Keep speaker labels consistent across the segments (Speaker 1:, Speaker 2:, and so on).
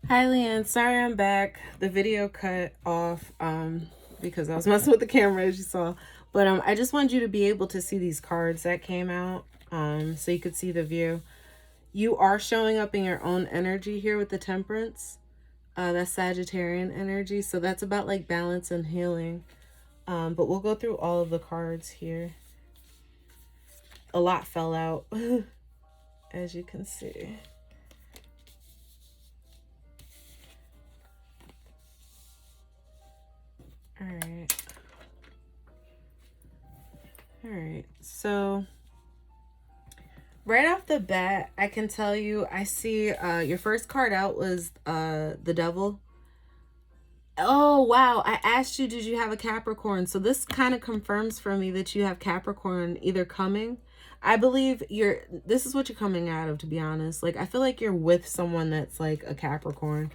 Speaker 1: Hi, Leanne. Sorry I'm back. The video cut off because I was messing with the camera, as you saw. But I just wanted you to be able to see these cards that came out so you could see the view. You are showing up in your own energy here with the Temperance. That's Sagittarian energy. So that's about like balance and healing. But we'll go through all of the cards here. A lot fell out, as you can see. All right, so right off the bat, I can tell you, I see your first card out was the Devil. Oh, wow. I asked you, did you have a Capricorn? So this kind of confirms for me that you have Capricorn either coming. I believe this is what you're coming out of, to be honest. Like, I feel like you're with someone that's like a Capricorn.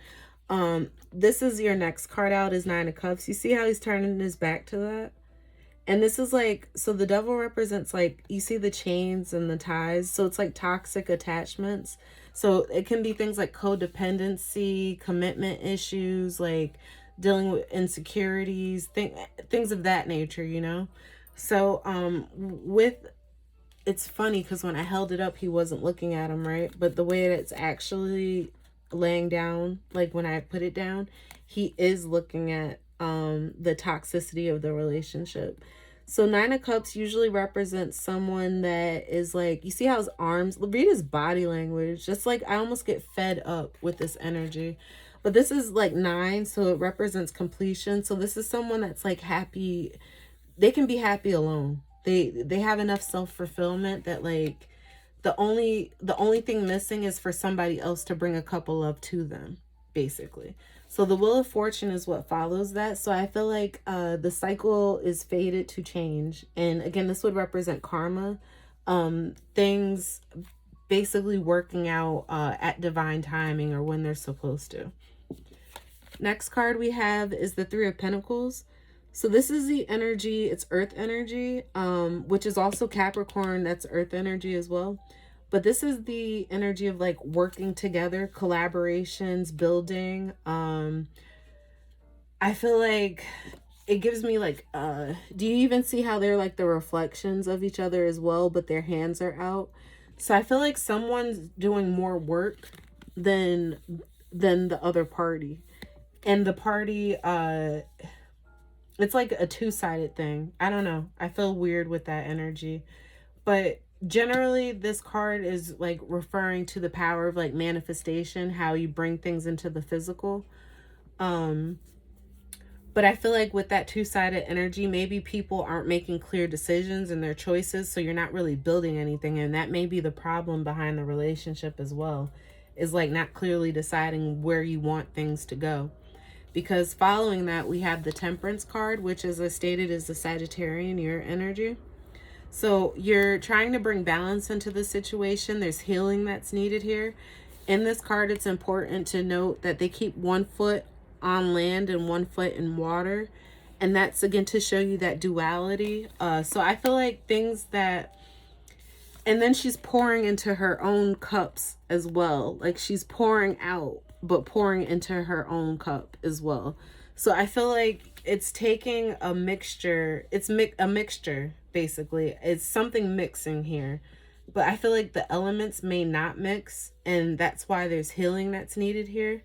Speaker 1: This is your next card out is Nine of Cups. You see how he's turning his back to that? And this is like, so the Devil represents like, you see the chains and the ties. So it's like toxic attachments. So it can be things like codependency, commitment issues, like dealing with insecurities, things of that nature, you know? So it's funny because when I held it up, he wasn't looking at him, right? But the way that it's actually laying down, like when I put it down, he is looking at the toxicity of the relationship. So Nine of Cups usually represents someone that is like, you see how his arms, read his body language, just like I almost get fed up with this energy. But this is like 9, so it represents completion. So this is someone that's like happy. They can be happy alone. They have enough self-fulfillment that like the only thing missing is for somebody else to bring a couple of to them, basically. So the Wheel of Fortune is what follows that. So I feel like the cycle is fated to change. And again, this would represent karma. Things basically working out at divine timing or when they're supposed to. Next card we have is the Three of Pentacles. So this is the energy, it's earth energy, which is also Capricorn, that's earth energy as well. But this is the energy of like working together, collaborations, building. I feel like it gives me like, do you even see how they're like the reflections of each other as well, but their hands are out? So I feel like someone's doing more work than the other party. And the party, it's like a two-sided thing. I don't know. I feel weird with that energy. But generally, this card is like referring to the power of like manifestation, how you bring things into the physical. But I feel like with that two-sided energy, maybe people aren't making clear decisions in their choices, so you're not really building anything. And that may be the problem behind the relationship as well, is like not clearly deciding where you want things to go. Because following that, we have the Temperance card, which is as stated is the Sagittarian year energy. So you're trying to bring balance into the situation. There's healing that's needed here. In this card, it's important to note that they keep one foot on land and one foot in water. And that's, again, to show you that duality. So I feel like things that... And then she's pouring into her own cups as well. Like she's pouring out, but pouring into her own cup as well. So I feel like it's taking a mixture. It's a mixture, basically. It's something mixing here. But I feel like the elements may not mix. And that's why there's healing that's needed here.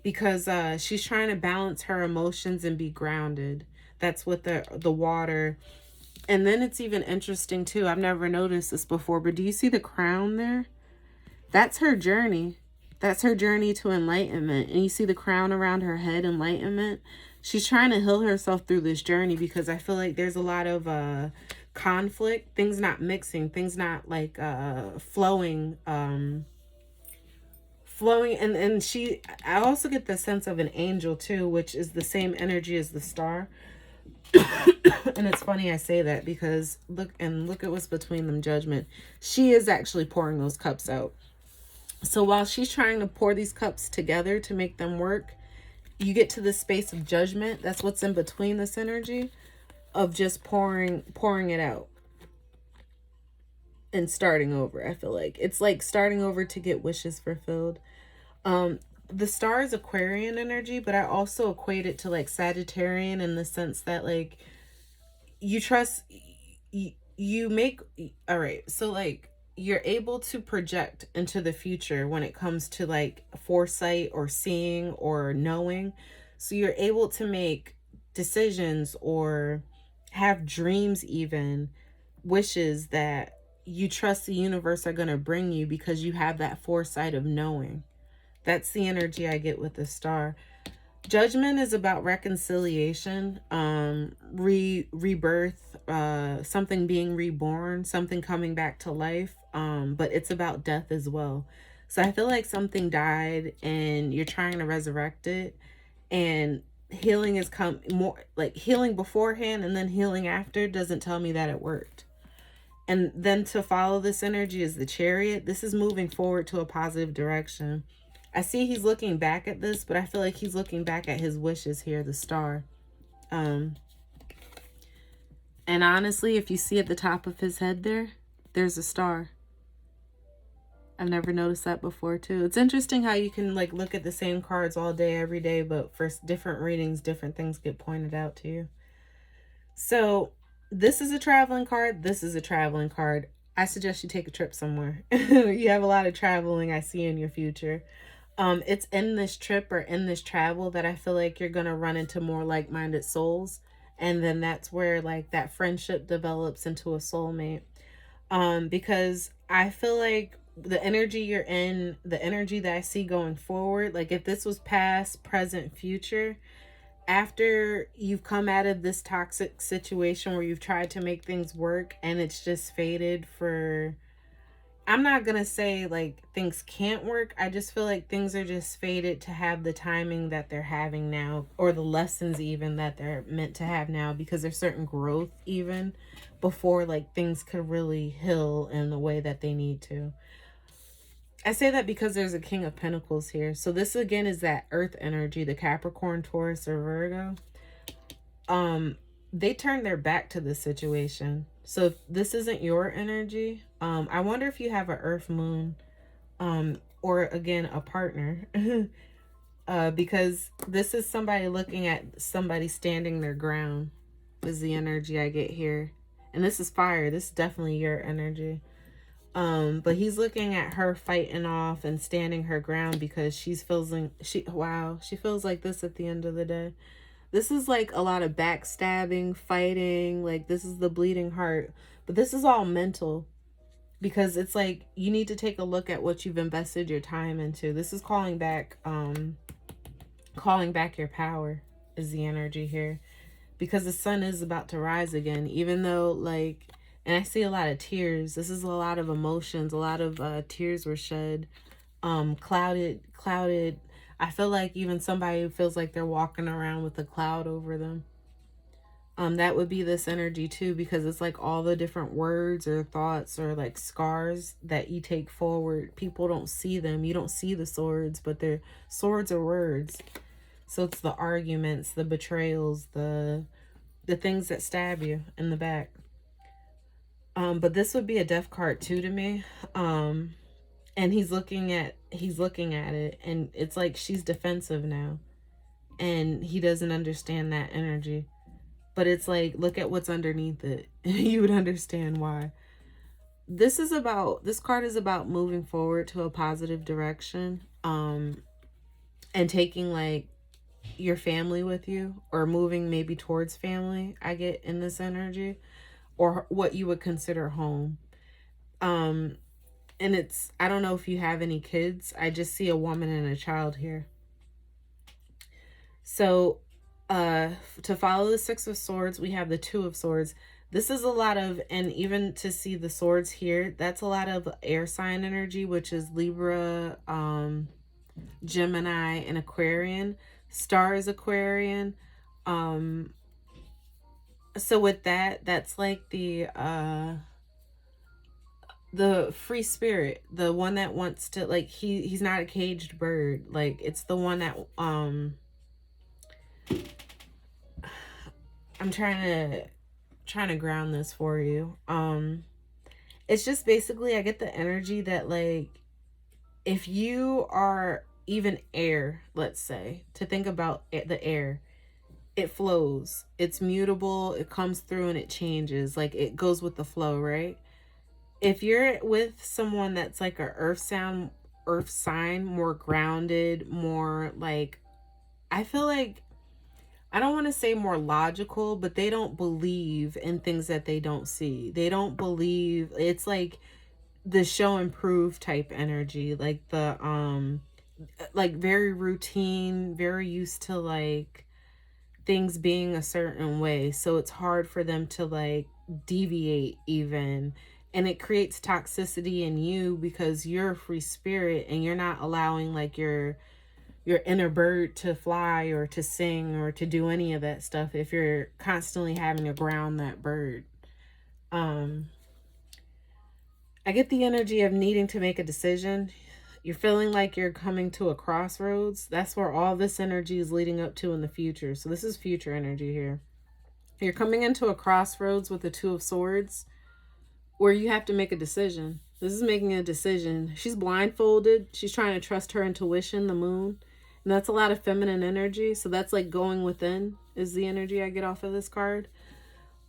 Speaker 1: Because she's trying to balance her emotions and be grounded. That's what the water... And then it's even interesting too. I've never noticed this before, but do you see the crown there? That's her journey. That's her journey to enlightenment. And you see the crown around her head, enlightenment. She's trying to heal herself through this journey because I feel like there's a lot of conflict, things not mixing, things not like flowing. And I also get the sense of an angel too, which is the same energy as the star. And it's funny I say that because look at what's between them, judgment. She is actually pouring those cups out. So while she's trying to pour these cups together to make them work, you get to the space of judgment. That's what's in between this energy of just pouring it out and starting over. I feel like it's like starting over to get wishes fulfilled. the star is Aquarian energy, but I also equate it to like Sagittarian in the sense that like you trust, you make, all right, so like you're able to project into the future when it comes to like foresight or seeing or knowing. So you're able to make decisions or have dreams, even wishes that you trust the universe are going to bring you because you have that foresight of knowing. That's the energy I get with the star. Judgment is about reconciliation, rebirth, something being reborn, something coming back to life. But it's about death as well. So I feel like something died and you're trying to resurrect it, and healing is come more like healing beforehand and then healing after doesn't tell me that it worked. And then to follow this energy is the Chariot. This is moving forward to a positive direction. I see he's looking back at this, but I feel like he's looking back at his wishes here, the star. Um, and honestly, if you see at the top of his head there, there's a star. I've never noticed that before too. It's interesting how you can like look at the same cards all day, every day, but for different readings, different things get pointed out to you. So this is a traveling card. This is a traveling card. I suggest you take a trip somewhere. You have a lot of traveling I see in your future. It's in this trip or in this travel that I feel like you're gonna run into more like-minded souls, and then that's where like that friendship develops into a soulmate. Because I feel like the energy you're in, the energy that I see going forward, like if this was past, present, future, after you've come out of this toxic situation where you've tried to make things work and it's just faded for, I'm not gonna say like things can't work. I just feel like things are just fated to have the timing that they're having now, or the lessons even that they're meant to have now, because there's certain growth even before like things could really heal in the way that they need to. I say that because there's a King of Pentacles here. So this again is that earth energy, the Capricorn, Taurus, or Virgo. They turn their back to this situation. So if this isn't your energy, I wonder if you have an earth moon, or again, a partner. Because this is somebody looking at somebody standing their ground is the energy I get here. And this is fire. This is definitely your energy. But he's looking at her fighting off and standing her ground because she feels like this at the end of the day. This is like a lot of backstabbing, fighting, like this is the bleeding heart. But this is all mental, because it's like you need to take a look at what you've invested your time into. This is calling back your power is the energy here, because the sun is about to rise again, even though like, and I see a lot of tears. This is a lot of emotions. A lot of tears were shed. Clouded. I feel like even somebody who feels like they're walking around with a cloud over them. That would be this energy too, because it's like all the different words or thoughts or like scars that you take forward. People don't see them. You don't see the swords, but they're swords or words. So it's the arguments, the betrayals, the things that stab you in the back. But this would be a death card too to me. And he's looking at it, and it's like she's defensive now, and he doesn't understand that energy. But it's like, look at what's underneath it. You would understand why. This card is about moving forward to a positive direction, and taking like your family with you, or moving maybe towards family, I get in this energy, or what you would consider home. And it's, I don't know if you have any kids. I just see a woman and a child here. So to follow the Six of Swords, we have the Two of Swords. This is a lot of, and even to see the swords here, that's a lot of air sign energy, which is Libra, Gemini, and Aquarian. Star is Aquarian. So with that, that's like the free spirit, the one that wants to, like, he's not a caged bird. Like, it's the one that I'm trying to ground this for you. It's just basically, I get the energy that like, if you are even air, let's say, to think about the air. It flows. It's mutable. It comes through and it changes. Like, it goes with the flow, right? If you're with someone that's like a earth sign, more grounded, more like, I feel like, I don't want to say more logical, but they don't believe in things that they don't see. They don't believe, it's like the show and prove type energy, like very routine, very used to like things being a certain way. So it's hard for them to like deviate even. And it creates toxicity in you because you're a free spirit and you're not allowing like your inner bird to fly or to sing or to do any of that stuff if you're constantly having to ground that bird. I get the energy of needing to make a decision. You're feeling like you're coming to a crossroads. That's where all this energy is leading up to in the future. So this is future energy here. You're coming into a crossroads with the Two of Swords where you have to make a decision. This is making a decision. She's blindfolded. She's trying to trust her intuition, the moon. And that's a lot of feminine energy. So that's like going within is the energy I get off of this card.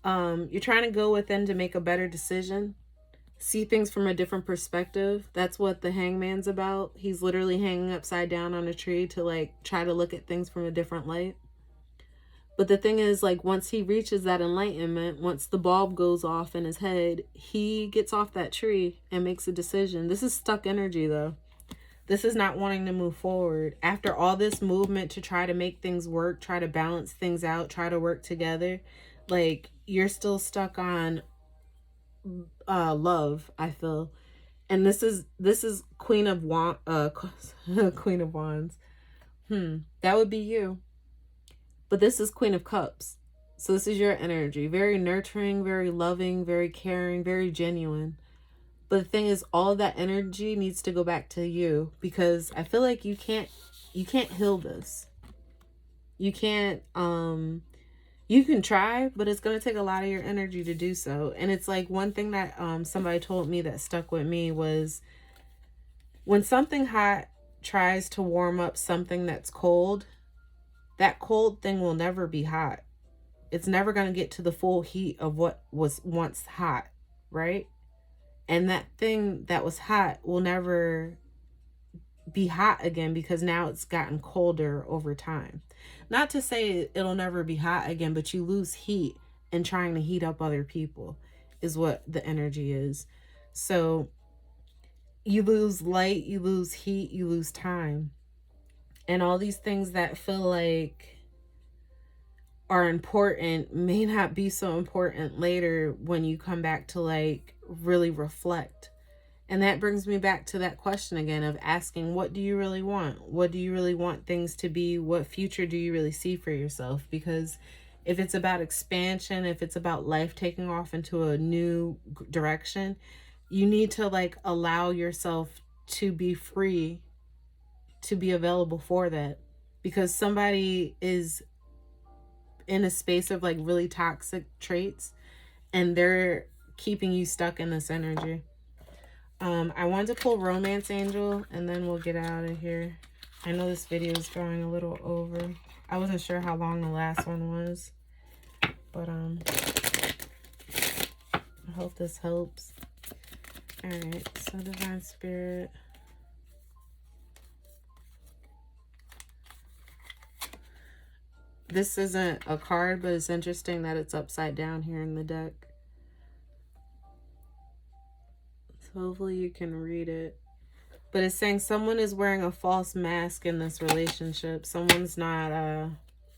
Speaker 1: You're trying to go within to make a better decision. See things from a different perspective. That's what the Hangman's about. He's literally hanging upside down on a tree to like try to look at things from a different light. But the thing is, like, once he reaches that enlightenment, once the bulb goes off in his head, he gets off that tree and makes a decision. This is stuck energy, though. This is not wanting to move forward. After all this movement to try to make things work, try to balance things out, try to work together, like, you're still stuck on love, I feel. And this is Queen of Queen of Wands. That would be you. But this is Queen of Cups. So this is your energy. Very nurturing, very loving, very caring, very genuine. But the thing is, all of that energy needs to go back to you because I feel like you can't heal this. You can't, you can try, but it's going to take a lot of your energy to do so. And it's like one thing that somebody told me that stuck with me was when something hot tries to warm up something that's cold, that cold thing will never be hot. It's never going to get to the full heat of what was once hot, right? And that thing that was hot will never be hot again because now it's gotten colder over time. Not to say it'll never be hot again, but you lose heat in trying to heat up other people is what the energy is. So you lose light, you lose heat, you lose time. And all these things that feel like are important may not be so important later when you come back to like really reflect. And that brings me back to that question again of asking, what do you really want? What do you really want things to be? What future do you really see for yourself? Because if it's about expansion, if it's about life taking off into a new direction, you need to like allow yourself to be free to be available for that, because somebody is in a space of like really toxic traits and they're keeping you stuck in this energy. I wanted to pull Romance Angel and then we'll get out of here. I know this video is going a little over. I wasn't sure how long the last one was, but I hope this helps. All right, so Divine Spirit. This isn't a card, but it's interesting that it's upside down here in the deck. So hopefully you can read it. But it's saying someone is wearing a false mask in this relationship. Someone's not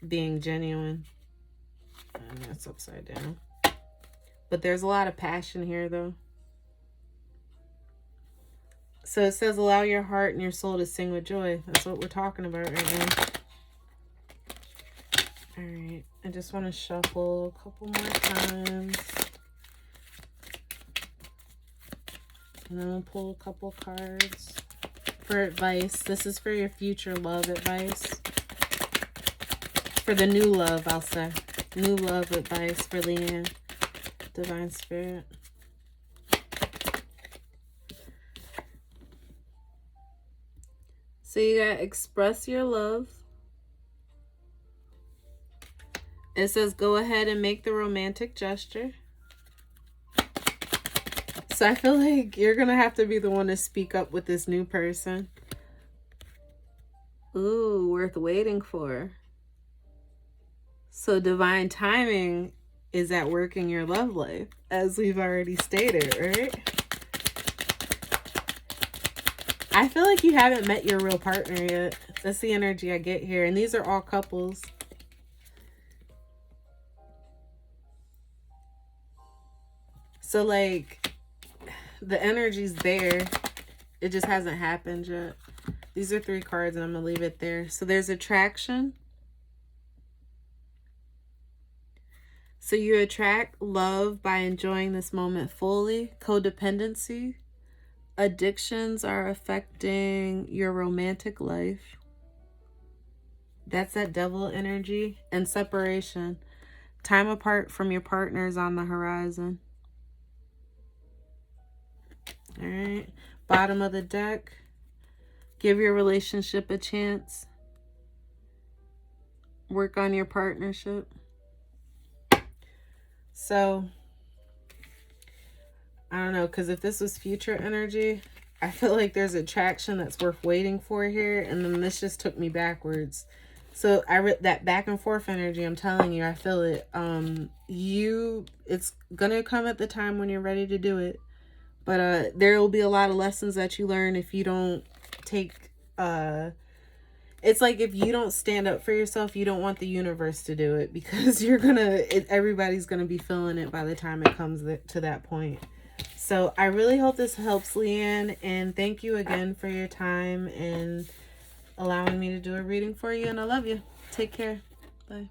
Speaker 1: being genuine. And that's upside down. But there's a lot of passion here, though. So it says, allow your heart and your soul to sing with joy. That's what we're talking about right now. All right, I just want to shuffle a couple more times. And then we'll pull a couple cards for advice. This is for your future love advice. For the new love, I'll say. New love advice for Leeanna. Divine Spirit. So you gotta express your love. It says go ahead and make the romantic gesture. So I feel like you're gonna have to be the one to speak up with this new person. Ooh, worth waiting for. So divine timing is at work in your love life, as we've already stated, right? I feel like you haven't met your real partner yet. That's the energy I get here. And these are all couples. So like the energy's there. It just hasn't happened yet. These are 3 cards and I'm going to leave it there. So there's attraction. So you attract love by enjoying this moment fully. Codependency. Addictions are affecting your romantic life. That's that devil energy. And separation. Time apart from your partners on the horizon. All right. Bottom of the deck. Give your relationship a chance. Work on your partnership. So, I don't know, because if this was future energy, I feel like there's attraction that's worth waiting for here, and then this just took me backwards. So I read that back and forth energy. I'm telling you, I feel it. It's gonna come at the time when you're ready to do it, but there will be a lot of lessons that you learn if you don't take. It's like if you don't stand up for yourself, you don't want the universe to do it, because everybody's gonna be feeling it by the time it comes to that point. So I really hope this helps, Leanne, and thank you again for your time and allowing me to do a reading for you, and I love you. Take care. Bye.